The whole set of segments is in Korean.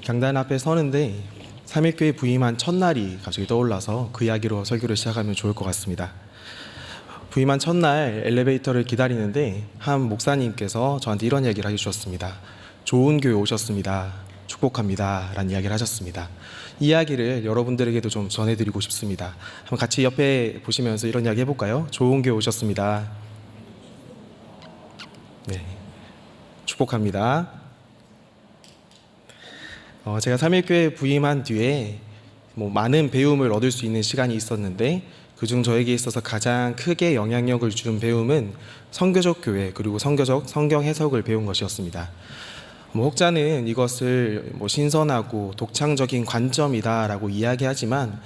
강단 앞에 서는데 3.1교회 부임한 첫날이 갑자기 떠올라서 그 이야기로 설교를 시작하면 좋을 것 같습니다. 부임한 첫날 엘리베이터를 기다리는데 한 목사님께서 저한테 이런 이야기를 해주셨습니다. 좋은 교회 오셨습니다. 축복합니다. 라는 이야기를 하셨습니다. 이 이야기를 여러분들에게도 좀 전해드리고 싶습니다. 한번 같이 옆에 보시면서 이런 이야기 해볼까요? 좋은 교회 오셨습니다. 네, 축복합니다. 제가 3.1교회 부임한 뒤에 많은 배움을 얻을 수 있는 시간이 있었는데 그중 저에게 있어서 가장 크게 영향력을 준 배움은 선교적 교회 그리고 선교적 성경 해석을 배운 것이었습니다. 혹자는 이것을 신선하고 독창적인 관점이다라고 이야기하지만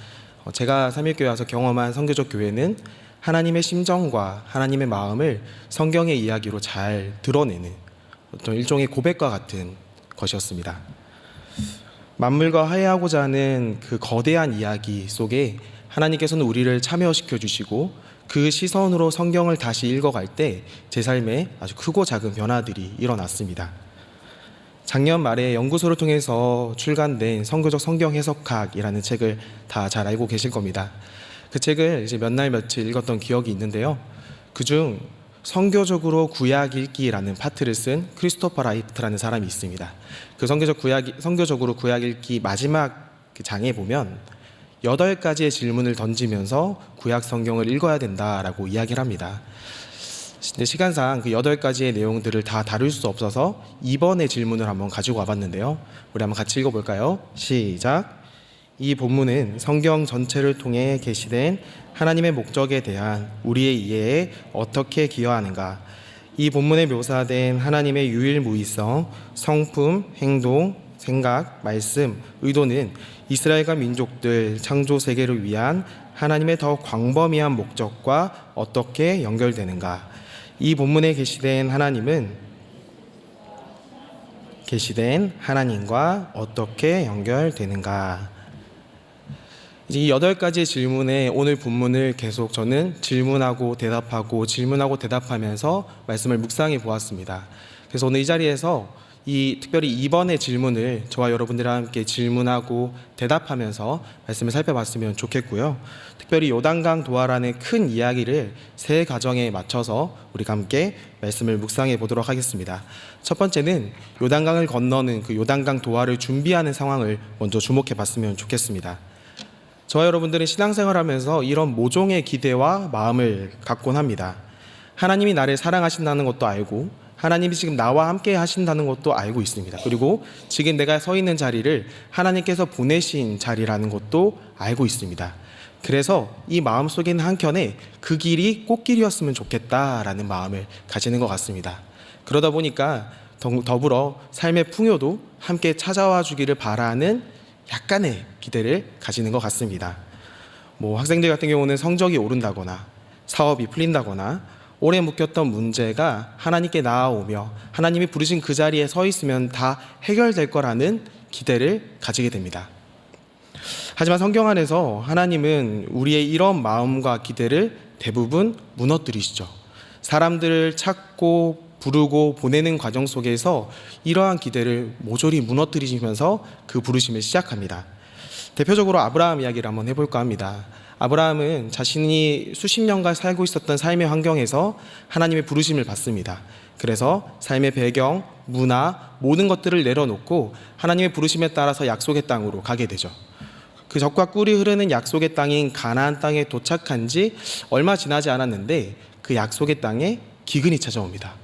제가 3.1교회 와서 경험한 선교적 교회는 하나님의 심정과 하나님의 마음을 성경의 이야기로 잘 드러내는 어떤 일종의 고백과 같은 것이었습니다. 만물과 화해하고자 하는 그 거대한 이야기 속에 하나님께서는 우리를 참여시켜 주시고 그 시선으로 성경을 다시 읽어갈 때 제 삶에 아주 크고 작은 변화들이 일어났습니다. 작년 말에 연구소를 통해서 출간된 선교적 성경 해석학이라는 책을 다 잘 알고 계실 겁니다. 그 책을 이제 몇 날 며칠 읽었던 기억이 있는데요. 그중 선교적으로 구약 읽기라는 파트를 쓴 크리스토퍼 라이트라는 사람이 있습니다. 그 선교적으로 구약 읽기 마지막 장에 보면 8가지의 질문을 던지면서 구약 성경을 읽어야 된다라고 이야기를 합니다. 근데 시간상 그 8가지의 내용들을 다 다룰 수 없어서 2번의 질문을 한번 가지고 와봤는데요. 우리 한번 같이 읽어볼까요? 시작! 이 본문은 성경 전체를 통해 계시된 하나님의 목적에 대한 우리의 이해에 어떻게 기여하는가? 이 본문에 묘사된 하나님의 유일무이성, 성품, 행동, 생각, 말씀, 의도는 이스라엘과 민족들 창조 세계를 위한 하나님의 더 광범위한 목적과 어떻게 연결되는가? 이 본문에 계시된 하나님과 어떻게 연결되는가? 이 8가지의 질문에 오늘 본문을 계속 저는 질문하고 대답하면서 말씀을 묵상해 보았습니다. 그래서 오늘 이 자리에서 특별히 2번의 질문을 저와 여러분들과 함께 질문하고 대답하면서 말씀을 살펴봤으면 좋겠고요. 특별히 요단강 도하라는 큰 이야기를 3가정에 맞춰서 우리가 함께 말씀을 묵상해 보도록 하겠습니다. 첫 번째는 요단강을 건너는 그 요단강 도하를 준비하는 상황을 먼저 주목해 봤으면 좋겠습니다. 저와 여러분들은 신앙생활하면서 이런 모종의 기대와 마음을 갖곤 합니다. 하나님이 나를 사랑하신다는 것도 알고 하나님이 지금 나와 함께 하신다는 것도 알고 있습니다. 그리고 지금 내가 서 있는 자리를 하나님께서 보내신 자리라는 것도 알고 있습니다. 그래서 이 마음속에는 한켠에 그 길이 꽃길이었으면 좋겠다라는 마음을 가지는 것 같습니다. 그러다 보니까 더불어 삶의 풍요도 함께 찾아와 주기를 바라는 약간의 기대를 가지는 것 같습니다. 학생들 같은 경우는 성적이 오른다거나 사업이 풀린다거나 오래 묵혔던 문제가 하나님께 나아오며 하나님이 부르신 그 자리에 서 있으면 다 해결될 거라는 기대를 가지게 됩니다. 하지만 성경 안에서 하나님은 우리의 이런 마음과 기대를 대부분 무너뜨리시죠. 사람들을 찾고 부르고 보내는 과정 속에서 이러한 기대를 모조리 무너뜨리시면서 그 부르심을 시작합니다. 대표적으로 아브라함 이야기를 한번 해볼까 합니다. 아브라함은 자신이 수십 년간 살고 있었던 삶의 환경에서 하나님의 부르심을 받습니다. 그래서 삶의 배경, 문화, 모든 것들을 내려놓고 하나님의 부르심에 따라서 약속의 땅으로 가게 되죠. 그 젖과 꿀이 흐르는 약속의 땅인 가나안 땅에 도착한 지 얼마 지나지 않았는데 그 약속의 땅에 기근이 찾아옵니다.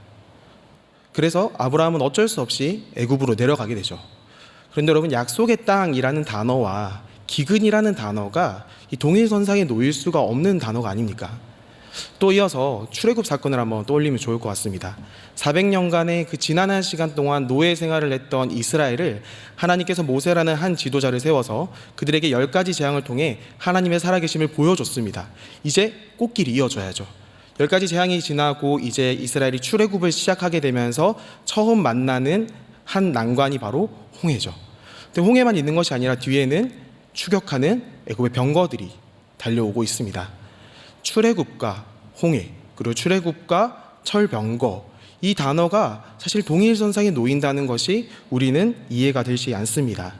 그래서 아브라함은 어쩔 수 없이 애굽으로 내려가게 되죠. 그런데 여러분, 약속의 땅이라는 단어와 기근이라는 단어가 이 동일선상에 놓일 수가 없는 단어가 아닙니까? 또 이어서 출애굽 사건을 한번 떠올리면 좋을 것 같습니다. 400년간의 그 지난한 시간 동안 노예 생활을 했던 이스라엘을 하나님께서 모세라는 한 지도자를 세워서 그들에게 10가지 재앙을 통해 하나님의 살아계심을 보여줬습니다. 이제 꽃길이 이어져야죠. 10가지 재앙이 지나고 이제 이스라엘이 출애굽을 시작하게 되면서 처음 만나는 한 난관이 바로 홍해죠. 근데 홍해만 있는 것이 아니라 뒤에는 추격하는 애굽의 병거들이 달려오고 있습니다. 출애굽과 홍해, 그리고 출애굽과 철병거, 이 단어가 사실 동일선상에 놓인다는 것이 우리는 이해가 되지 않습니다.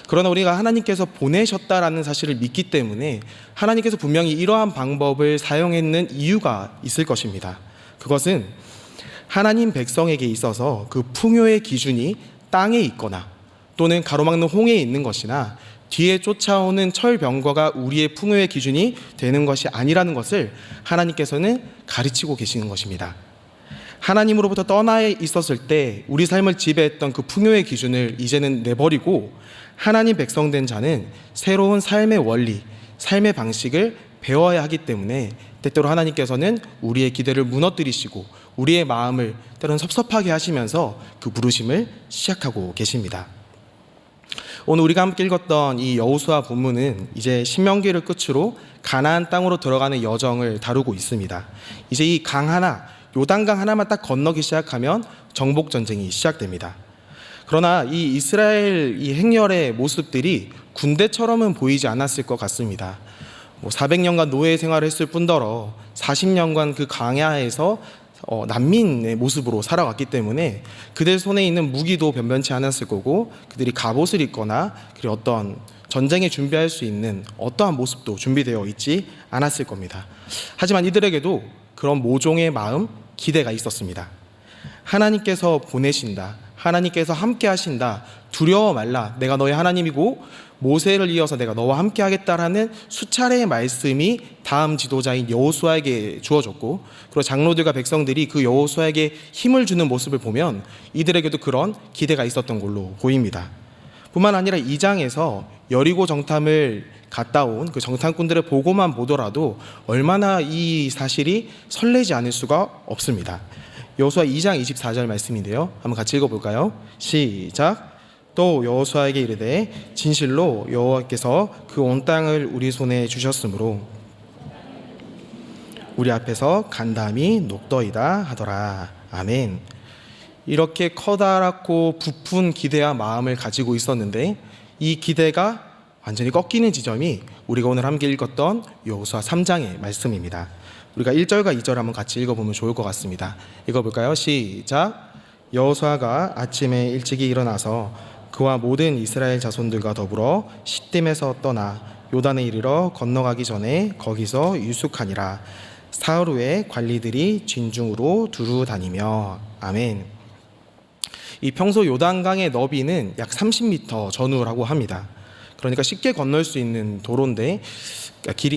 그러나 우리가 하나님께서 보내셨다라는 사실을 믿기 때문에 하나님께서 분명히 이러한 방법을 사용했는 이유가 있을 것입니다. 그것은 하나님 백성에게 있어서 그 풍요의 기준이 땅에 있거나 또는 가로막는 홍해에 있는 것이나 뒤에 쫓아오는 철병거가 우리의 풍요의 기준이 되는 것이 아니라는 것을 하나님께서는 가르치고 계시는 것입니다. 하나님으로부터 떠나 있었을 때 우리 삶을 지배했던 그 풍요의 기준을 이제는 내버리고 하나님 백성된 자는 새로운 삶의 원리, 삶의 방식을 배워야 하기 때문에 때때로 하나님께서는 우리의 기대를 무너뜨리시고 우리의 마음을 때로는 섭섭하게 하시면서 그 부르심을 시작하고 계십니다. 오늘 우리가 함께 읽었던 이 여호수아 본문은 이제 신명기를 끝으로 가나안 땅으로 들어가는 여정을 다루고 있습니다. 이제 이 강 하나, 요단강 하나만 딱 건너기 시작하면 정복 전쟁이 시작됩니다. 그러나 이 이스라엘 이 행렬의 모습들이 군대처럼은 보이지 않았을 것 같습니다. 400년간 노예 생활을 했을 뿐더러 40년간 그 광야에서 난민의 모습으로 살아왔기 때문에 그들 손에 있는 무기도 변변치 않았을 거고 그들이 갑옷을 입거나 그리고 어떤 전쟁에 준비할 수 있는 어떠한 모습도 준비되어 있지 않았을 겁니다. 하지만 이들에게도 그런 모종의 마음, 기대가 있었습니다. 하나님께서 보내신다, 하나님께서 함께 하신다, 두려워 말라, 내가 너의 하나님이고 모세를 이어서 내가 너와 함께 하겠다라는 수차례의 말씀이 다음 지도자인 여호수아에게 주어졌고, 그리고 장로들과 백성들이 그 여호수아에게 힘을 주는 모습을 보면 이들에게도 그런 기대가 있었던 걸로 보입니다. 뿐만 아니라 2장에서 여리고 정탐을 갔다 온 그 정탐꾼들의 보고만 보더라도 얼마나 이 사실이 설레지 않을 수가 없습니다. 여호수아 2장 24절 말씀인데요, 한번 같이 읽어볼까요? 시작. 또 여호수아에게 이르되 진실로 여호와께서 그 온 땅을 우리 손에 주셨으므로 우리 앞에서 간담이 녹더이다 하더라. 아멘. 이렇게 커다랗고 부푼 기대와 마음을 가지고 있었는데 이 기대가 완전히 꺾이는 지점이 우리가 오늘 함께 읽었던 여호수아 3장의 말씀입니다. 우리가 1절과 2절 한번 같이 읽어보면 좋을 것 같습니다. 읽어볼까요? 시작. 여호수아가 아침에 일찍이 일어나서 그와 모든 이스라엘 자손들과 더불어 시딤에서 떠나 요단에 이르러 건너가기 전에 거기서 유숙하니라. 사흘 후에 관리들이 진중으로 두루 다니며. 아멘. 이 평소 요단강의 너비는 약 30m 전후라고 합니다. 그러니까 쉽게 건널 수 있는 도로인데,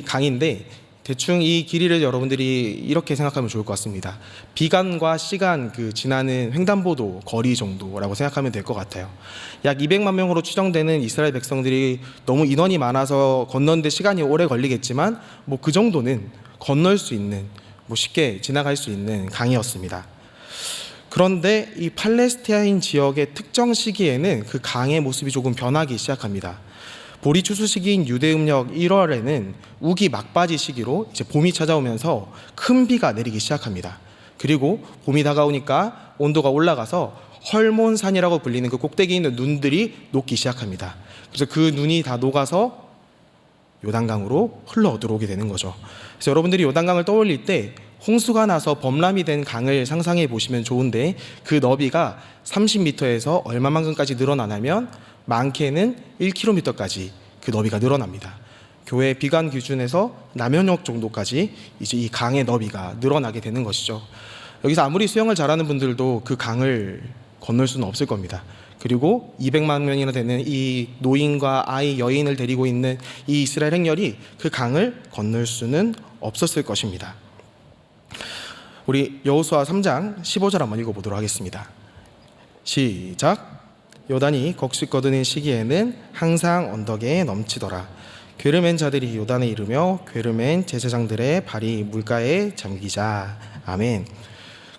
강인데 대충 이 길이를 여러분들이 이렇게 생각하면 좋을 것 같습니다. 비간과 시간 지나는 횡단보도 거리 정도라고 생각하면 될 것 같아요. 약 200만 명으로 추정되는 이스라엘 백성들이 너무 인원이 많아서 건너는데 시간이 오래 걸리겠지만 그 정도는 건널 수 있는, 쉽게 지나갈 수 있는 강이었습니다. 그런데 이 팔레스타인 지역의 특정 시기에는 그 강의 모습이 조금 변하기 시작합니다. 보리 추수 시기인 유대음력 1월에는 우기 막바지 시기로 이제 봄이 찾아오면서 큰 비가 내리기 시작합니다. 그리고 봄이 다가오니까 온도가 올라가서 헐몬산이라고 불리는 그 꼭대기에 있는 눈들이 녹기 시작합니다. 그래서 그 눈이 다 녹아서 요단강으로 흘러 들어오게 되는 거죠. 그래서 여러분들이 요단강을 떠올릴 때 홍수가 나서 범람이 된 강을 상상해 보시면 좋은데, 그 너비가 30m에서 얼마만큼까지 늘어나냐면 많게는 1km까지 그 너비가 늘어납니다. 교회 비관 기준에서 남현역 정도까지 이제 이 강의 너비가 늘어나게 되는 것이죠. 여기서 아무리 수영을 잘하는 분들도 그 강을 건널 수는 없을 겁니다. 그리고 200만 명이나 되는 이 노인과 아이, 여인을 데리고 있는 이 이스라엘 행렬이 그 강을 건널 수는 없었을 것입니다. 우리 여호수아 3장 15절 한번 읽어보도록 하겠습니다. 시작. 요단이 곡식거두는 시기에는 항상 언덕에 넘치더라. 궤를 맨 자들이 요단에 이르며 궤를 맨 제사장들의 발이 물가에 잠기자. 아멘.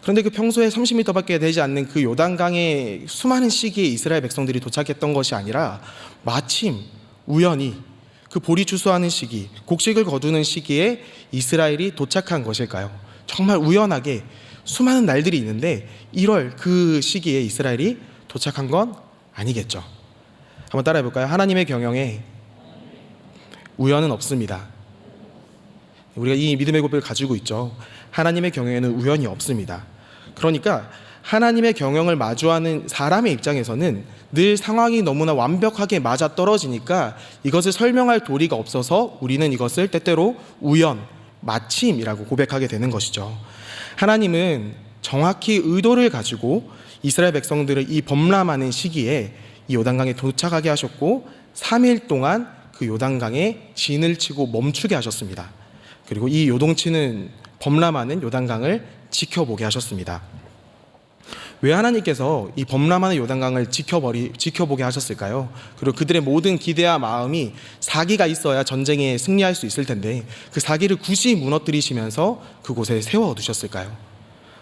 그런데 그 평소에 30m밖에 되지 않는 그 요단강의 수많은 시기에 이스라엘 백성들이 도착했던 것이 아니라 마침 우연히 그 보리 추수하는 시기, 곡식을 거두는 시기에 이스라엘이 도착한 것일까요? 정말 우연하게 수많은 날들이 있는데 1월 그 시기에 이스라엘이 도착한 건 아니겠죠. 한번 따라해 볼까요? 하나님의 경영에 우연은 없습니다. 우리가 이 믿음의 고백을 가지고 있죠. 하나님의 경영에는 우연이 없습니다. 그러니까 하나님의 경영을 마주하는 사람의 입장에서는 늘 상황이 너무나 완벽하게 맞아떨어지니까 이것을 설명할 도리가 없어서 우리는 이것을 때때로 우연, 마침이라고 고백하게 되는 것이죠. 하나님은 정확히 의도를 가지고 이스라엘 백성들을 이 범람하는 시기에 이 요단강에 도착하게 하셨고 3일 동안 그 요단강에 진을 치고 멈추게 하셨습니다. 그리고 이 요동치는 범람하는 요단강을 지켜보게 하셨습니다. 왜 하나님께서 이 범람하는 요단강을 지켜보게 하셨을까요? 그리고 그들의 모든 기대와 마음이 사기가 있어야 전쟁에 승리할 수 있을 텐데 그 사기를 굳이 무너뜨리시면서 그곳에 세워두셨을까요?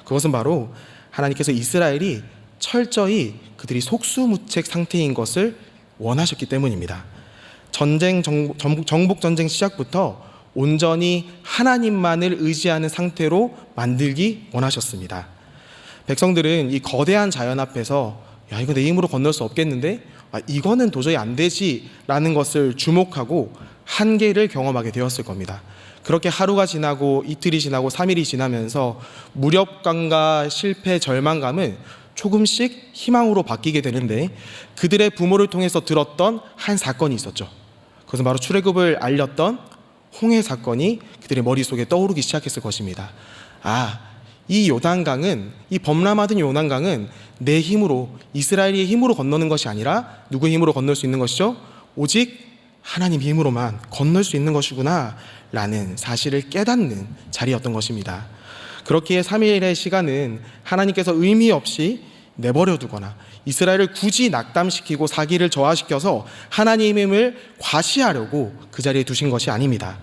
그것은 바로 하나님께서 이스라엘이 철저히 그들이 속수무책 상태인 것을 원하셨기 때문입니다. 정복 전쟁 시작부터 온전히 하나님만을 의지하는 상태로 만들기 원하셨습니다. 백성들은 이 거대한 자연 앞에서 야, 이거 내 힘으로 건널 수 없겠는데? 이거는 도저히 안 되지 라는 것을 주목하고 한계를 경험하게 되었을 겁니다. 그렇게 하루가 지나고 이틀이 지나고 3일이 지나면서 무력감과 실패, 절망감은 조금씩 희망으로 바뀌게 되는데 그들의 부모를 통해서 들었던 한 사건이 있었죠. 그것은 바로 출애굽을 알렸던 홍해 사건이 그들의 머릿속에 떠오르기 시작했을 것입니다. 이 요단강은, 이 범람하던 요단강은 내 힘으로, 이스라엘의 힘으로 건너는 것이 아니라 누구의 힘으로 건널 수 있는 것이죠? 오직 하나님 힘으로만 건널 수 있는 것이구나 라는 사실을 깨닫는 자리였던 것입니다. 그렇기에 3일의 시간은 하나님께서 의미 없이 내버려 두거나 이스라엘을 굳이 낙담시키고 사기를 저하시켜서 하나님의 힘을 과시하려고 그 자리에 두신 것이 아닙니다.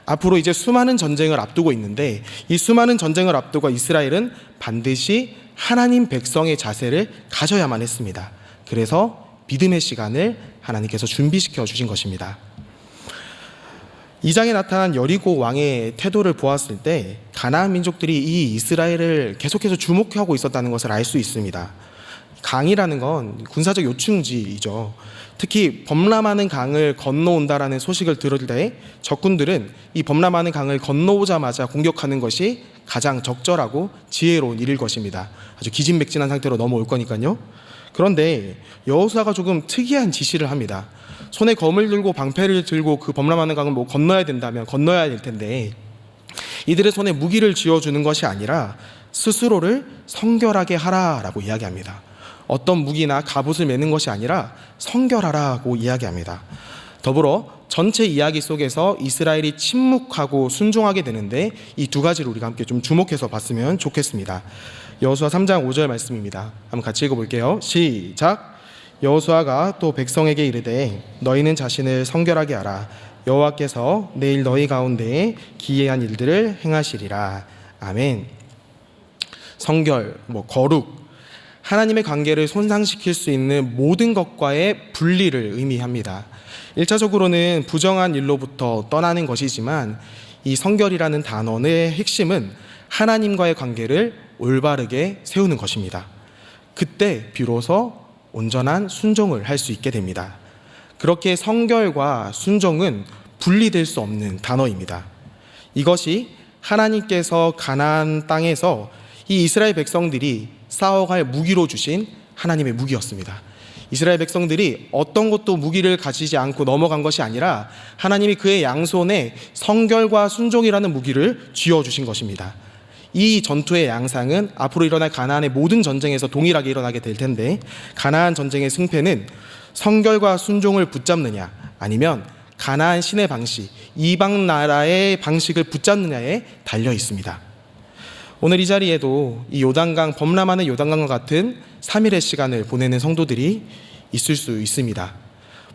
앞으로 이제 수많은 전쟁을 앞두고 있는데 이 수많은 전쟁을 앞두고 이스라엘은 반드시 하나님 백성의 자세를 가져야만 했습니다. 그래서 믿음의 시간을 하나님께서 준비시켜 주신 것입니다. 2장에 나타난 여리고 왕의 태도를 보았을 때 가나안 민족들이 이 이스라엘을 계속해서 주목하고 있었다는 것을 알 수 있습니다. 강이라는 건 군사적 요충지이죠. 특히 범람하는 강을 건너온다라는 소식을 들을 때 적군들은 이 범람하는 강을 건너오자마자 공격하는 것이 가장 적절하고 지혜로운 일일 것입니다. 아주 기진맥진한 상태로 넘어올 거니까요. 그런데 여호수아가 조금 특이한 지시를 합니다. 손에 검을 들고 방패를 들고 그 범람하는 강을 건너야 된다면 건너야 될 텐데 이들의 손에 무기를 쥐어주는 것이 아니라 스스로를 성결하게 하라라고 이야기합니다. 어떤 무기나 갑옷을 매는 것이 아니라 성결하라고 이야기합니다. 더불어 전체 이야기 속에서 이스라엘이 침묵하고 순종하게 되는데 이 두 가지를 우리가 함께 좀 주목해서 봤으면 좋겠습니다. 여호수아 3장 5절 말씀입니다. 한번 같이 읽어볼게요. 시작. 여호수아가 또 백성에게 이르되 너희는 자신을 성결하게 하라. 여호와께서 내일 너희 가운데에 기이한 일들을 행하시리라. 아멘. 성결, 거룩, 하나님의 관계를 손상시킬 수 있는 모든 것과의 분리를 의미합니다. 1차적으로는 부정한 일로부터 떠나는 것이지만 이 성결이라는 단어의 핵심은 하나님과의 관계를 올바르게 세우는 것입니다. 그때 비로소 온전한 순종을 할 수 있게 됩니다. 그렇게 성결과 순종은 분리될 수 없는 단어입니다. 이것이 하나님께서 가나안 땅에서 이 이스라엘 백성들이 싸워갈 무기로 주신 하나님의 무기였습니다. 이스라엘 백성들이 어떤 것도 무기를 가지지 않고 넘어간 것이 아니라 하나님이 그의 양손에 성결과 순종이라는 무기를 쥐어주신 것입니다. 이 전투의 양상은 앞으로 일어날 가나안의 모든 전쟁에서 동일하게 일어나게 될 텐데 가나안 전쟁의 승패는 성결과 순종을 붙잡느냐 아니면 가나안 신의 방식, 이방 나라의 방식을 붙잡느냐에 달려 있습니다. 오늘 이 자리에도 이 요단강, 범람하는 요단강과 같은 3일의 시간을 보내는 성도들이 있을 수 있습니다.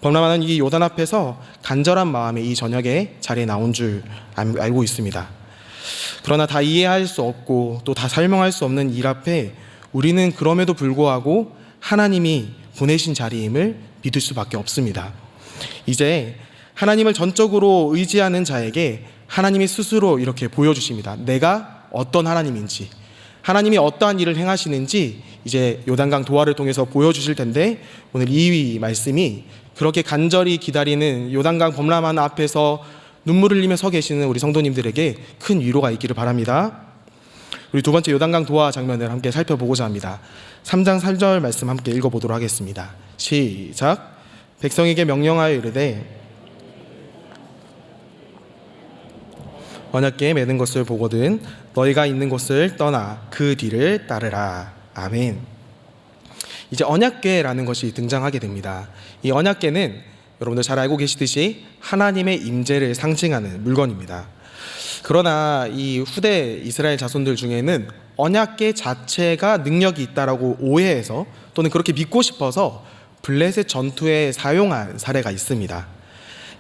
범람하는 이 요단 앞에서 간절한 마음에 이 저녁에 자리에 나온 줄 알고 있습니다. 그러나 다 이해할 수 없고 또 다 설명할 수 없는 일 앞에 우리는 그럼에도 불구하고 하나님이 보내신 자리임을 믿을 수밖에 없습니다. 이제 하나님을 전적으로 의지하는 자에게 하나님이 스스로 이렇게 보여주십니다. 내가 어떤 하나님인지, 하나님이 어떠한 일을 행하시는지 이제 요단강 도하를 통해서 보여주실 텐데 오늘 이 말씀이 그렇게 간절히 기다리는 요단강 범람하는 앞에서 눈물을 흘리며 서 계시는 우리 성도님들에게 큰 위로가 있기를 바랍니다. 우리 두 번째 요단강 도하 장면을 함께 살펴보고자 합니다. 3장 3절 말씀 함께 읽어보도록 하겠습니다. 시작. 백성에게 명령하여 이르되 언약궤에 매는 것을 보거든 너희가 있는 곳을 떠나 그 뒤를 따르라. 아멘. 이제 언약궤라는 것이 등장하게 됩니다. 이 언약궤는 여러분들 잘 알고 계시듯이 하나님의 임재를 상징하는 물건입니다. 그러나 이 후대 이스라엘 자손들 중에는 언약궤 자체가 능력이 있다라고 오해해서 또는 그렇게 믿고 싶어서 블레셋 전투에 사용한 사례가 있습니다.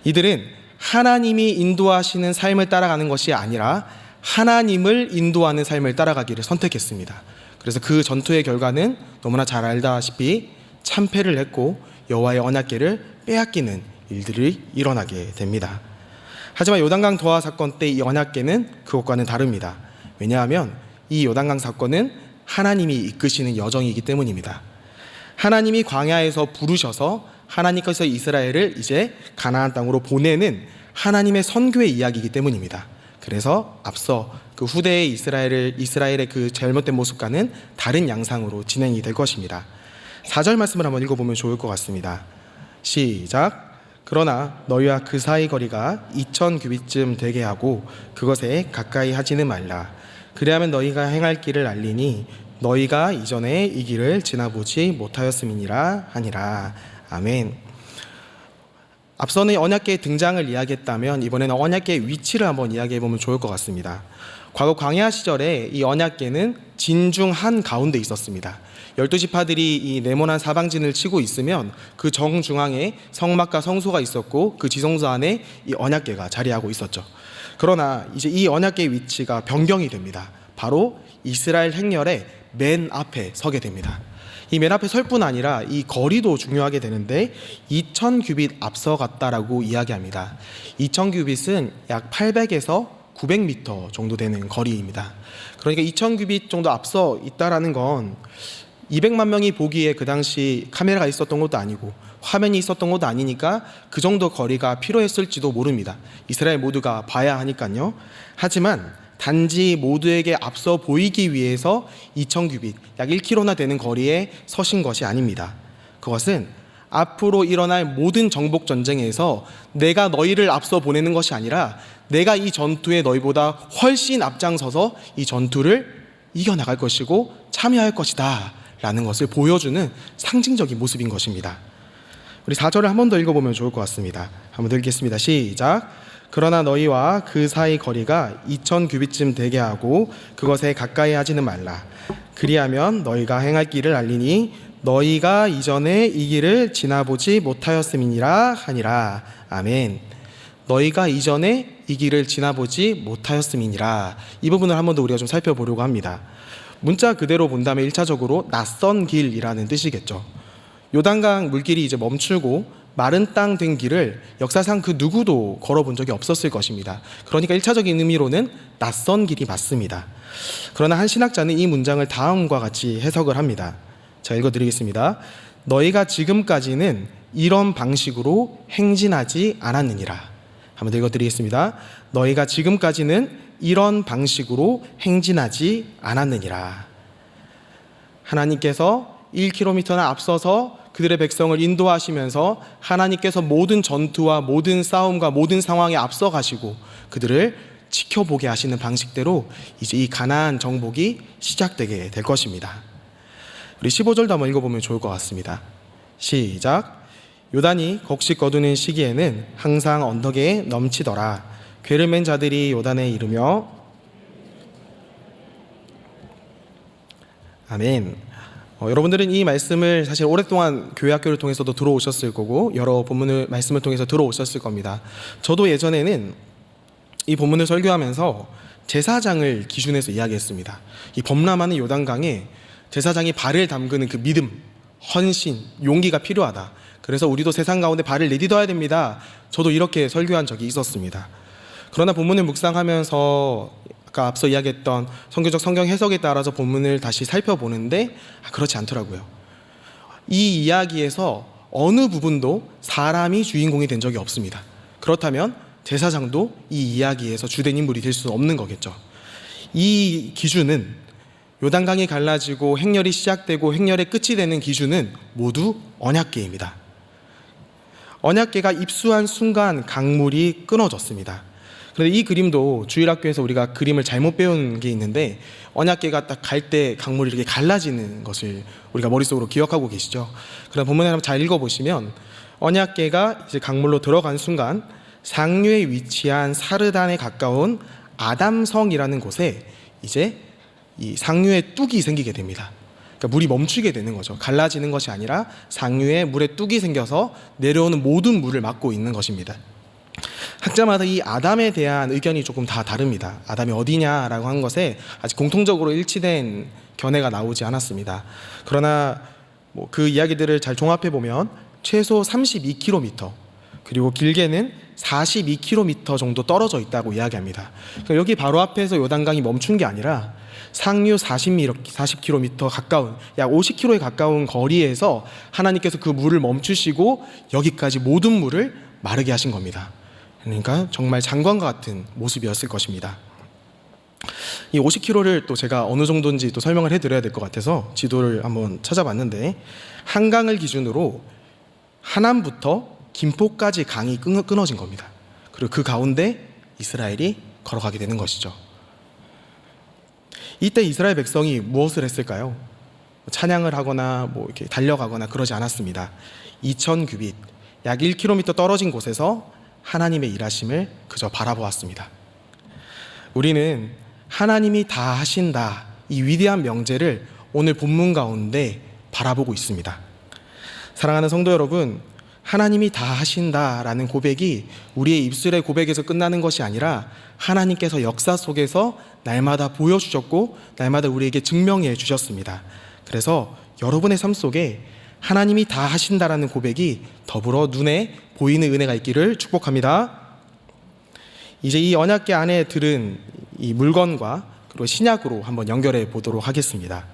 이들은 하나님이 인도하시는 삶을 따라가는 것이 아니라 하나님을 인도하는 삶을 따라가기를 선택했습니다. 그래서 그 전투의 결과는 너무나 잘 알다시피 참패를 했고 여호와의 언약궤를 빼앗기는 일들이 일어나게 됩니다. 하지만 요단강 도하 사건 때 이 언약궤는 그것과는 다릅니다. 왜냐하면 이 요단강 사건은 하나님이 이끄시는 여정이기 때문입니다. 하나님이 광야에서 부르셔서 하나님께서 이스라엘을 이제 가나안 땅으로 보내는 하나님의 선교의 이야기이기 때문입니다. 그래서 앞서 그 후대의 이스라엘의 그 잘못된 모습과는 다른 양상으로 진행이 될 것입니다. 4절 말씀을 한번 읽어보면 좋을 것 같습니다. 시작. 그러나 너희와 그 사이 거리가 2000규빗쯤 되게 하고 그것에 가까이 하지는 말라. 그리하면 너희가 행할 길을 알리니 너희가 이전에 이 길을 지나보지 못하였음이니라 하니라. 아멘. 앞서는 언약궤의 등장을 이야기했다면 이번에는 언약궤의 위치를 한번 이야기해보면 좋을 것 같습니다. 과거 광야 시절에 이 언약궤는 진중 한 가운데 있었습니다. 12지파들이 이 네모난 사방진을 치고 있으면 그 정중앙에 성막과 성소가 있었고 그 지성소 안에 이 언약궤가 자리하고 있었죠. 그러나 이제 이 언약궤의 위치가 변경이 됩니다. 바로 이스라엘 행렬의 맨 앞에 서게 됩니다. 이 맨 앞에 설 뿐 아니라 이 거리도 중요하게 되는데 2000규빗 앞서갔다라고 이야기합니다. 2000규빗은 약 800에서 900m 정도 되는 거리입니다. 그러니까 2000규빗 정도 앞서 있다라는 건 200만 명이 보기에 그 당시 카메라가 있었던 것도 아니고 화면이 있었던 것도 아니니까 그 정도 거리가 필요했을지도 모릅니다. 이스라엘 모두가 봐야 하니까요. 하지만 단지 모두에게 앞서 보이기 위해서 2000규빗, 약 1km나 되는 거리에 서신 것이 아닙니다. 그것은 앞으로 일어날 모든 정복 전쟁에서 내가 너희를 앞서 보내는 것이 아니라 내가 이 전투에 너희보다 훨씬 앞장서서 이 전투를 이겨나갈 것이고 참여할 것이다 라는 것을 보여주는 상징적인 모습인 것입니다. 우리 4절을 한 번 더 읽어보면 좋을 것 같습니다. 한번 더 읽겠습니다. 시작. 그러나 너희와 그 사이 거리가 2000규빗쯤 되게 하고 그것에 가까이 하지는 말라. 그리하면 너희가 행할 길을 알리니 너희가 이전에 이 길을 지나보지 못하였음이니라 하니라. 아멘. 너희가 이전에 이 길을 지나보지 못하였음이니라. 이 부분을 한 번 더 우리가 좀 살펴보려고 합니다. 문자 그대로 본다면 1차적으로 낯선 길이라는 뜻이겠죠. 요단강 물길이 이제 멈추고 마른 땅 된 길을 역사상 그 누구도 걸어본 적이 없었을 것입니다. 그러니까 1차적인 의미로는 낯선 길이 맞습니다. 그러나 한 신학자는 이 문장을 다음과 같이 해석을 합니다. 자, 읽어드리겠습니다. 너희가 지금까지는 이런 방식으로 행진하지 않았느니라. 한번 더 읽어드리겠습니다. 너희가 지금까지는 이런 방식으로 행진하지 않았느니라. 하나님께서 1km나 앞서서 그들의 백성을 인도하시면서 하나님께서 모든 전투와 모든 싸움과 모든 상황에 앞서 가시고 그들을 지켜보게 하시는 방식대로 이제 이 가나안 정복이 시작되게 될 것입니다. 우리 15절도 한번 읽어보면 좋을 것 같습니다. 시작. 요단이 곡식 거두는 시기에는 항상 언덕에 넘치더라. 궤를 맨 자들이 요단에 이르며 아멘. 여러분들은 이 말씀을 사실 오랫동안 교회 학교를 통해서도 들어오셨을 거고 여러 본문을 말씀을 통해서 들어오셨을 겁니다. 저도 예전에는 이 본문을 설교하면서 제사장을 기준해서 이야기했습니다. 이 범람하는 요단강에 제사장이 발을 담그는 그 믿음, 헌신, 용기가 필요하다. 그래서 우리도 세상 가운데 발을 내딛어야 됩니다. 저도 이렇게 설교한 적이 있었습니다. 그러나 본문을 묵상하면서 아까 앞서 이야기했던 선교적 성경 해석에 따라서 본문을 다시 살펴보는데 그렇지 않더라고요. 이 이야기에서 어느 부분도 사람이 주인공이 된 적이 없습니다. 그렇다면 제사장도 이 이야기에서 주된 인물이 될 수 없는 거겠죠. 이 기준은 요단강이 갈라지고 행렬이 시작되고 행렬의 끝이 되는 기준은 모두 언약궤입니다. 언약궤가 입수한 순간 강물이 끊어졌습니다. 그런데 이 그림도 주일학교에서 우리가 그림을 잘못 배운 게 있는데, 언약궤가 딱 갈 때 강물이 이렇게 갈라지는 것을 우리가 머릿속으로 기억하고 계시죠? 그럼 본문을 한번 잘 읽어보시면, 언약궤가 이제 강물로 들어간 순간 상류에 위치한 사르단에 가까운 아담성이라는 곳에 이제 이 상류에 뚝이 생기게 됩니다. 그러니까 물이 멈추게 되는 거죠. 갈라지는 것이 아니라 상류에 물에 뚝이 생겨서 내려오는 모든 물을 막고 있는 것입니다. 학자마다 이 아담에 대한 의견이 조금 다 다릅니다. 아담이 어디냐라고 한 것에 아직 공통적으로 일치된 견해가 나오지 않았습니다. 그러나 그 이야기들을 잘 종합해 보면 최소 32km, 그리고 길게는 42km 정도 떨어져 있다고 이야기합니다. 그러니까 여기 바로 앞에서 요단강이 멈춘 게 아니라 상류 40km 가까운, 약 50km에 가까운 거리에서 하나님께서 그 물을 멈추시고 여기까지 모든 물을 마르게 하신 겁니다. 그러니까 정말 장관과 같은 모습이었을 것입니다. 이 50km를 또 제가 어느 정도인지 또 설명을 해드려야 될 것 같아서 지도를 한번 찾아봤는데, 한강을 기준으로 하남부터 김포까지 강이 끊어진 겁니다. 그리고 그 가운데 이스라엘이 걸어가게 되는 것이죠. 이때 이스라엘 백성이 무엇을 했을까요? 찬양을 하거나 이렇게 달려가거나 그러지 않았습니다. 2000규빗, 약 1km 떨어진 곳에서 하나님의 일하심을 그저 바라보았습니다. 우리는 하나님이 다 하신다, 이 위대한 명제를 오늘 본문 가운데 바라보고 있습니다. 사랑하는 성도 여러분, 하나님이 다 하신다라는 고백이 우리의 입술의 고백에서 끝나는 것이 아니라 하나님께서 역사 속에서 날마다 보여주셨고 날마다 우리에게 증명해 주셨습니다. 그래서 여러분의 삶 속에 하나님이 다 하신다라는 고백이 더불어 눈에 보이는 은혜가 있기를 축복합니다. 이제 이 언약궤 안에 들은 이 물건과 그리고 신약으로 한번 연결해 보도록 하겠습니다.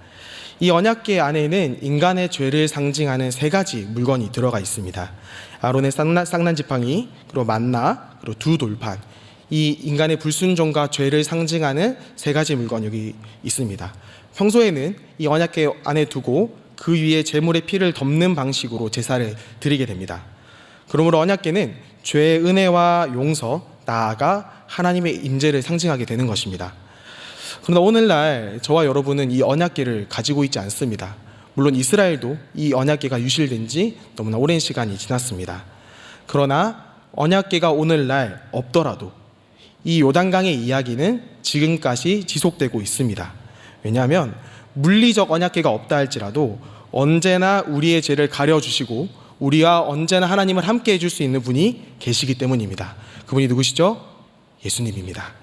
이 언약궤 안에는 인간의 죄를 상징하는 3가지 물건이 들어가 있습니다. 아론의 쌍난 지팡이, 그리고 만나, 그리고 2 돌판. 이 인간의 불순종과 죄를 상징하는 3가지 물건 여기 있습니다. 평소에는 이 언약궤 안에 두고 그 위에 제물의 피를 덮는 방식으로 제사를 드리게 됩니다. 그러므로 언약궤는 죄의 은혜와 용서, 나아가 하나님의 임재를 상징하게 되는 것입니다. 그러나 오늘날 저와 여러분은 이 언약궤를 가지고 있지 않습니다. 물론 이스라엘도 이 언약궤가 유실된 지 너무나 오랜 시간이 지났습니다. 그러나 언약궤가 오늘날 없더라도 이 요단강의 이야기는 지금까지 지속되고 있습니다. 왜냐하면 물리적 언약궤가 없다 할지라도 언제나 우리의 죄를 가려주시고 우리와 언제나 하나님을 함께 해줄 수 있는 분이 계시기 때문입니다. 그분이 누구시죠? 예수님입니다.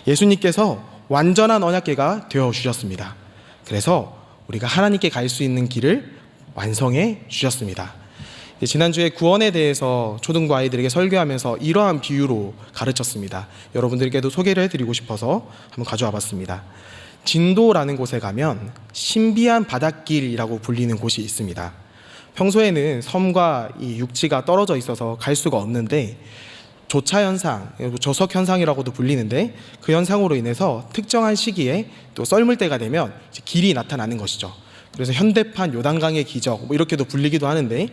예수님께서 완전한 언약궤가 되어주셨습니다. 그래서 우리가 하나님께 갈 수 있는 길을 완성해 주셨습니다. 지난주에 구원에 대해서 초등부 아이들에게 설교하면서 이러한 비유로 가르쳤습니다. 여러분들께도 소개를 해드리고 싶어서 한번 가져와 봤습니다. 진도라는 곳에 가면 신비한 바닷길이라고 불리는 곳이 있습니다. 평소에는 섬과 이 육지가 떨어져 있어서 갈 수가 없는데 조차 현상, 조석 현상이라고도 불리는데 그 현상으로 인해서 특정한 시기에 또 썰물 때가 되면 길이 나타나는 것이죠. 그래서 현대판 요단강의 기적 이렇게도 불리기도 하는데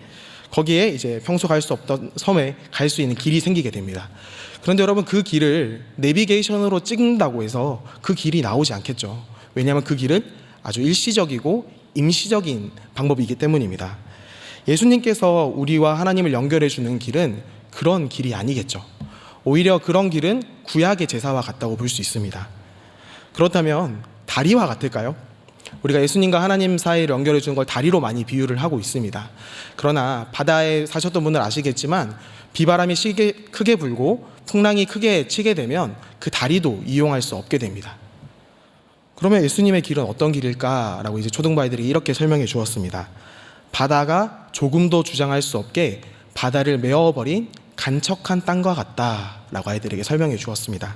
거기에 이제 평소 갈 수 없던 섬에 갈 수 있는 길이 생기게 됩니다. 그런데 여러분, 그 길을 내비게이션으로 찍는다고 해서 그 길이 나오지 않겠죠. 왜냐하면 그 길은 아주 일시적이고 임시적인 방법이기 때문입니다. 예수님께서 우리와 하나님을 연결해 주는 길은 그런 길이 아니겠죠. 오히려 그런 길은 구약의 제사와 같다고 볼 수 있습니다. 그렇다면 다리와 같을까요? 우리가 예수님과 하나님 사이를 연결해 주는 걸 다리로 많이 비유를 하고 있습니다. 그러나 바다에 사셨던 분들 아시겠지만 비바람이 크게 불고 풍랑이 크게 치게 되면 그 다리도 이용할 수 없게 됩니다. 그러면 예수님의 길은 어떤 길일까라고 이제 초등부 아이들이 이렇게 설명해 주었습니다. 바다가 조금도 주장할 수 없게 바다를 메워버린 간척한 땅과 같다라고 아이들에게 설명해 주었습니다.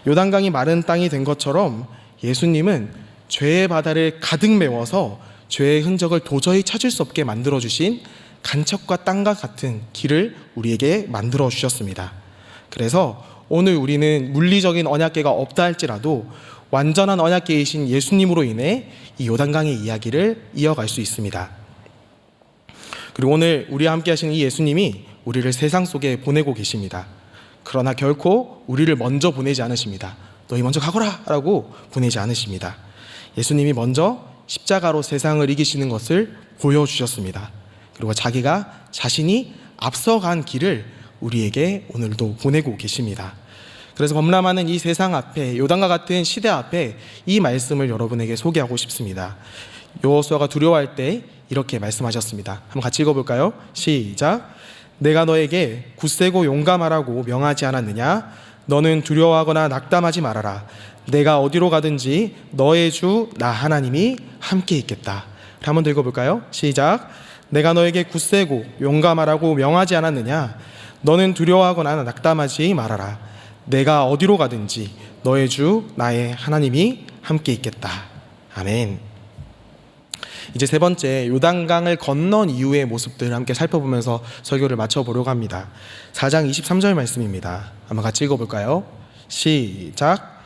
요단강이 마른 땅이 된 것처럼 예수님은 죄의 바다를 가득 메워서 죄의 흔적을 도저히 찾을 수 없게 만들어주신 간척과 땅과 같은 길을 우리에게 만들어 주셨습니다. 그래서 오늘 우리는 물리적인 언약궤가 없다 할지라도 완전한 언약계이신 예수님으로 인해 이 요단강의 이야기를 이어갈 수 있습니다. 그리고 오늘 우리와 함께 하시는 이 예수님이 우리를 세상 속에 보내고 계십니다. 그러나 결코 우리를 먼저 보내지 않으십니다. 너희 먼저 가거라 라고 보내지 않으십니다. 예수님이 먼저 십자가로 세상을 이기시는 것을 보여주셨습니다. 그리고 자신이 앞서간 길을 우리에게 오늘도 보내고 계십니다. 그래서 범람하는 이 세상 앞에, 요단과 같은 시대 앞에 이 말씀을 여러분에게 소개하고 싶습니다. 여호수아가 두려워할 때 이렇게 말씀하셨습니다. 한번 같이 읽어볼까요? 시작. 내가 너에게 굳세고 용감하라고 명하지 않았느냐? 너는 두려워하거나 낙담하지 말아라. 내가 어디로 가든지 너의 주 나 하나님이 함께 있겠다. 한번 더 읽어볼까요? 시작. 내가 너에게 굳세고 용감하라고 명하지 않았느냐? 너는 두려워하거나 낙담하지 말아라. 내가 어디로 가든지 너의 주 나의 하나님이 함께 있겠다. 아멘. 이제 세 번째, 요단강을 건넌 이후의 모습들을 함께 살펴보면서 설교를 마쳐보려고 합니다. 4장 23절 말씀입니다. 한번 같이 읽어볼까요? 시작.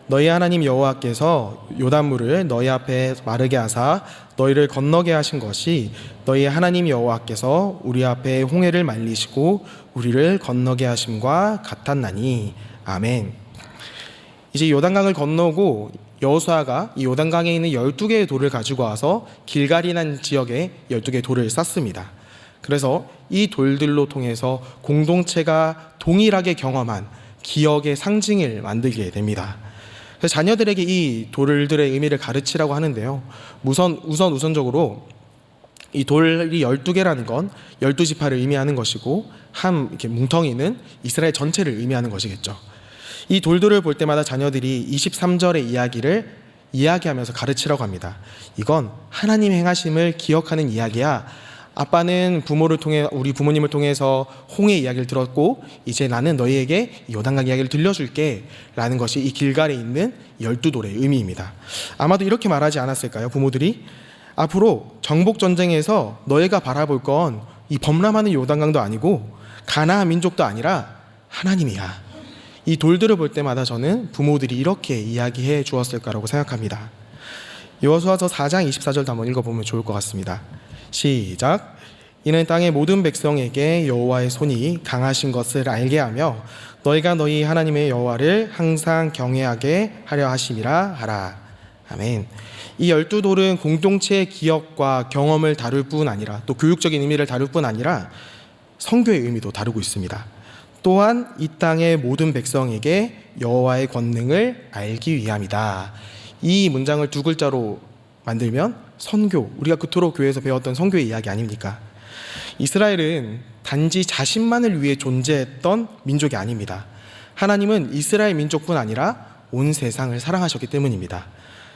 너희 하나님 여호와께서 요단물을 너희 앞에 마르게 하사 너희를 건너게 하신 것이 너희 하나님 여호와께서 우리 앞에 홍해를 말리시고 우리를 건너게 하심과 같았나니. 아멘. 이제 요단강을 건너고 여호수아가 이 요단강에 있는 12개의 돌을 가지고 와서 길갈이라는 지역에 12개의 돌을 쌓습니다. 그래서 이 돌들로 통해서 공동체가 동일하게 경험한 기억의 상징을 만들게 됩니다. 그래서 자녀들에게 이 돌들의 의미를 가르치라고 하는데요. 우선적으로 이 돌이 12개라는 건 12지파를 의미하는 것이고 한 이렇게 뭉텅이는 이스라엘 전체를 의미하는 것이겠죠. 이 돌들을 볼 때마다 자녀들이 23절의 이야기를 이야기하면서 가르치라고 합니다. 이건 하나님 행하심을 기억하는 이야기야. 아빠는 우리 부모님을 통해서 홍해 이야기를 들었고 이제 나는 너희에게 요단강 이야기를 들려줄게 라는 것이 이 길갈에 있는 12돌의 의미입니다. 아마도 이렇게 말하지 않았을까요? 부모들이 앞으로 정복전쟁에서 너희가 바라볼 건 이 범람하는 요단강도 아니고 가나안 민족도 아니라 하나님이야. 이 돌들을 볼 때마다 저는 부모들이 이렇게 이야기해 주었을까라고 생각합니다. 여호수아서 4장 24절도 한번 읽어보면 좋을 것 같습니다. 시작. 이는 땅의 모든 백성에게 여호와의 손이 강하신 것을 알게 하며 너희가 너희 하나님의 여호와를 항상 경외하게 하려 하심이라 하라. 아멘. 이 12돌은 공동체의 기억과 경험을 다룰 뿐 아니라 또 교육적인 의미를 다룰 뿐 아니라 선교의 의미도 다루고 있습니다. 또한 이 땅의 모든 백성에게 여호와의 권능을 알기 위함이다. 이 문장을 두 글자로 만들면 선교, 우리가 그토록 교회에서 배웠던 선교의 이야기 아닙니까? 이스라엘은 단지 자신만을 위해 존재했던 민족이 아닙니다. 하나님은 이스라엘 민족뿐 아니라 온 세상을 사랑하셨기 때문입니다.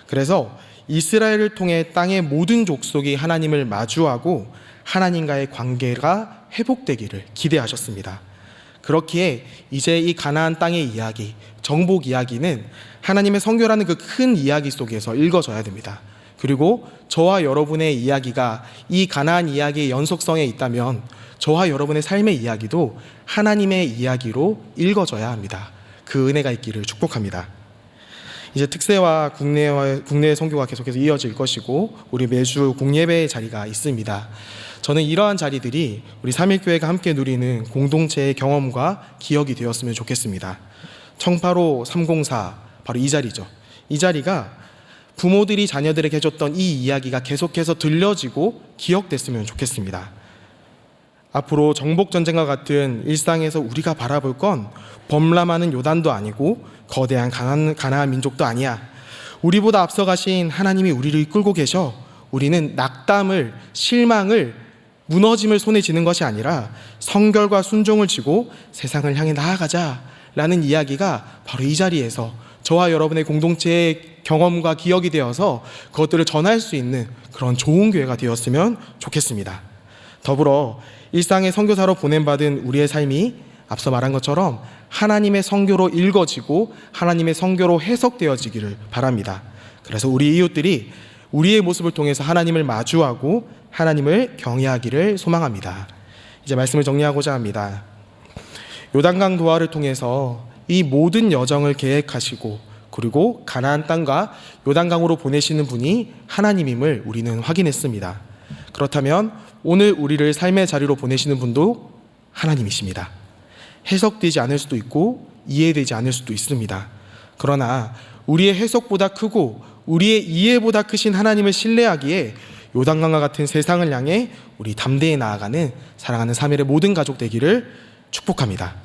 그래서 이스라엘을 통해 땅의 모든 족속이 하나님을 마주하고 하나님과의 관계가 회복되기를 기대하셨습니다. 그렇기에 이제 이 가나안 땅의 이야기, 정복 이야기는 하나님의 선교라는 그 큰 이야기 속에서 읽어져야 됩니다. 그리고 저와 여러분의 이야기가 이 가나안 이야기의 연속성에 있다면 저와 여러분의 삶의 이야기도 하나님의 이야기로 읽어져야 합니다. 그 은혜가 있기를 축복합니다. 이제 특세와 국내의 선교가 계속해서 이어질 것이고 우리 매주 공예배의 자리가 있습니다. 저는 이러한 자리들이 우리 3.1교회가 함께 누리는 공동체의 경험과 기억이 되었으면 좋겠습니다. 청파로 304 바로 이 자리죠. 이 자리가 부모들이 자녀들에게 해줬던 이 이야기가 계속해서 들려지고 기억됐으면 좋겠습니다. 앞으로 정복전쟁과 같은 일상에서 우리가 바라볼 건 범람하는 요단도 아니고 거대한 가나안 민족도 아니야. 우리보다 앞서가신 하나님이 우리를 이끌고 계셔. 우리는 낙담을, 실망을, 무너짐을 손에 쥐는 것이 아니라 성결과 순종을 쥐고 세상을 향해 나아가자라는 이야기가 바로 이 자리에서 저와 여러분의 공동체의 경험과 기억이 되어서 그것들을 전할 수 있는 그런 좋은 교회가 되었으면 좋겠습니다. 더불어 일상의 선교사로 보냄받은 우리의 삶이 앞서 말한 것처럼 하나님의 선교로 읽어지고 하나님의 선교로 해석되어지기를 바랍니다. 그래서 우리 이웃들이 우리의 모습을 통해서 하나님을 마주하고 하나님을 경외하기를 소망합니다. 이제 말씀을 정리하고자 합니다. 요단강 도하를 통해서 이 모든 여정을 계획하시고 그리고 가나안 땅과 요단강으로 보내시는 분이 하나님임을 우리는 확인했습니다. 그렇다면 오늘 우리를 삶의 자리로 보내시는 분도 하나님이십니다. 해석되지 않을 수도 있고 이해되지 않을 수도 있습니다. 그러나 우리의 해석보다 크고 우리의 이해보다 크신 하나님을 신뢰하기에 요단강과 같은 세상을 향해 우리 담대히 나아가는 사랑하는 3일의 모든 가족 되기를 축복합니다.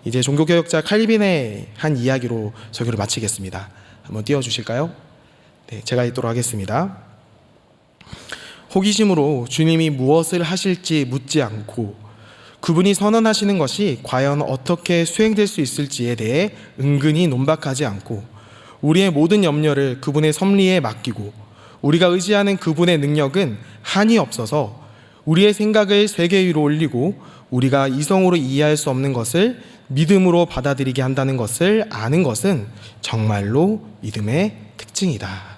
이제 종교개혁자 칼빈의 한 이야기로 설교를 마치겠습니다. 한번 띄워주실까요? 네, 제가 읽도록 하겠습니다. 호기심으로 주님이 무엇을 하실지 묻지 않고 그분이 선언하시는 것이 과연 어떻게 수행될 수 있을지에 대해 은근히 논박하지 않고 우리의 모든 염려를 그분의 섭리에 맡기고 우리가 의지하는 그분의 능력은 한이 없어서 우리의 생각을 세계 위로 올리고 우리가 이성으로 이해할 수 없는 것을 믿음으로 받아들이게 한다는 것을 아는 것은 정말로 믿음의 특징이다.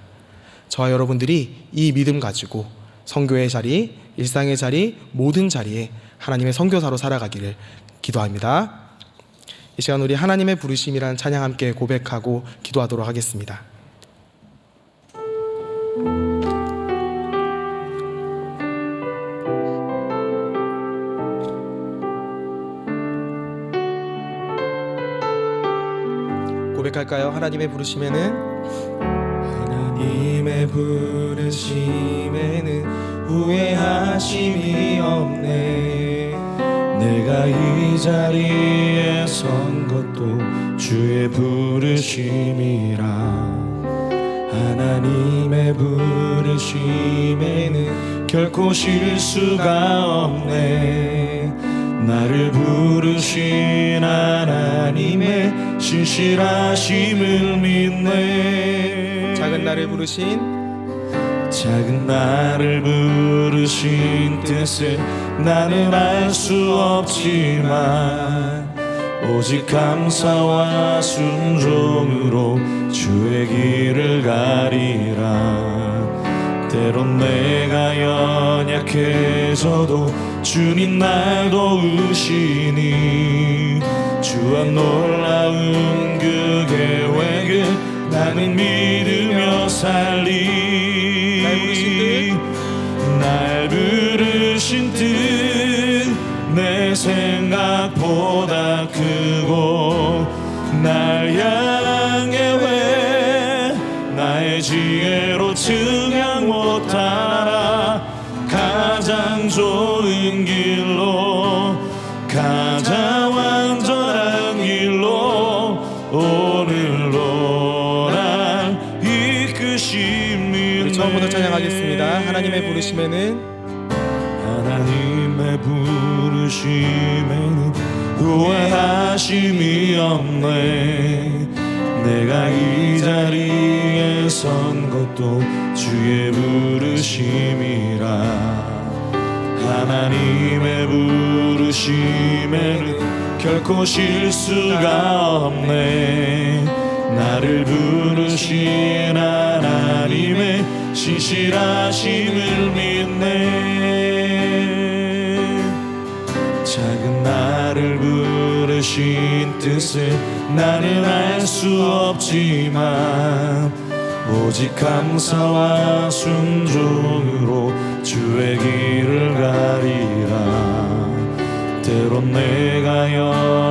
저와 여러분들이 이 믿음 가지고 선교의 자리, 일상의 자리, 모든 자리에 하나님의 선교사로 살아가기를 기도합니다. 이 시간 우리 하나님의 부르심이란 찬양 함께 고백하고 기도하도록 하겠습니다. 고백할까요? 하나님의 부르심에는 하나님의 부르심에는 후회하심이 없네. 내가 이 자리에 선 것도 주의 부르심이라. 하나님의 부르심에는 결코 실수가 없네. 나를 부르신 하나님의 신실하심을 믿네. 작은 나를 부르신 뜻을 나는 알 수 없지만 오직 감사와 순종으로 주의 길을 가리라. 때론 내가 연약해져도 주님 날 도우시니 주와 놀라운 그 계획을 나는 믿으며 살리. 날 부르신 뜻 내 생각보다 크고 날 향해 왜 나의 지혜로 측량 못하나. 가장 좋은 길로 가장 완전한 길로 오늘로 날 이끄십니다. 우리 처음부터 찬양하겠습니다. 하나님의 부르심에는 후회하심이 없네. 내가 이 자리에 선 것도 주의 부르심이라. 하나님의 부르심에는 결코 실수가 없네. 나를 부르신 하나님의 신실하심을 믿네. 작은 나를 부르신 뜻을 나는 알 수 없지만 오직 감사와 순종으로 주의 길을 가리라. 때론 내가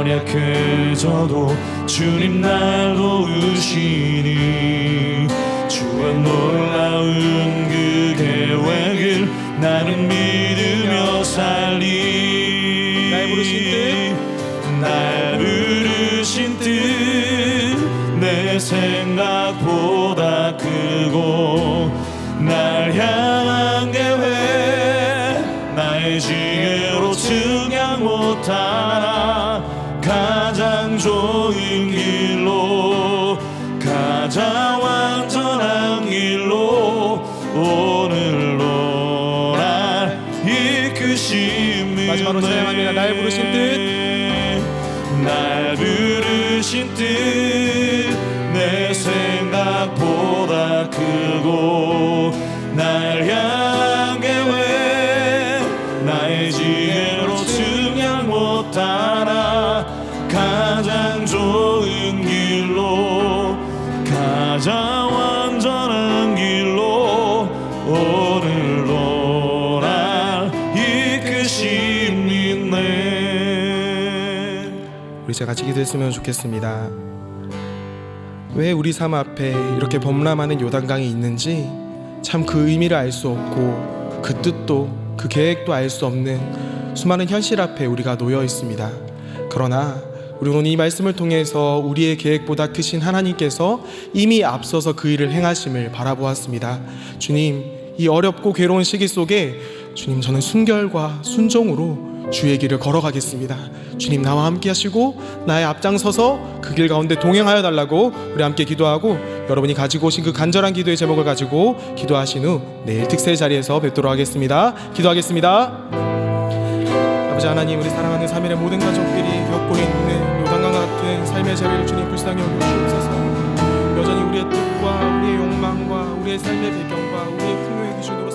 연약해져도 주님 날 도우시니 주의 놀라운 그 계획을 나는 믿으며 살리. 날 부르신 뜻 내 생각보다 크고 날 향한 계획 나의 지혜로 측량 못하나. 가장 좋은 길로 가장 완전한 길로 오늘로 날 이끄십니다. 마지막으로 찬양합니다. 날 부르신 뜻, 날 부르신 뜻 내 생각보다 크고 날 향한 계획 나의 지혜로 측량 못하나. 가장 좋은 길로 가장 완전한 길로 오늘도 날 이끄시네. 우리 제가 같이 기도했으면 좋겠습니다. 왜 우리 삶 앞에 이렇게 범람하는 요단강이 있는지 참 그 의미를 알 수 없고 그 뜻도 그 계획도 알 수 없는 수많은 현실 앞에 우리가 놓여 있습니다. 그러나 우리 오늘 이 말씀을 통해서 우리의 계획보다 크신 하나님께서 이미 앞서서 그 일을 행하심을 바라보았습니다. 주님, 이 어렵고 괴로운 시기 속에 주님, 저는 순결과 순종으로 주의 길을 걸어가겠습니다. 주님, 나와 함께 하시고 나의 앞장서서 그 길 가운데 동행하여 달라고 우리 함께 기도하고, 여러분이 가지고 오신 그 간절한 기도의 제목을 가지고 기도하신 후 내일 특세 자리에서 뵙도록 하겠습니다. 기도하겠습니다. 아버지 하나님, 우리 사랑하는 3일의 모든 가족들이 겪고 있는 요단강 같은 삶의 자리를 주님 불쌍히 여겨주옵소서. 여전히 우리의 뜻과 우리의 욕망과 우리의 삶의 배경과 우리의 풍요의 기준으로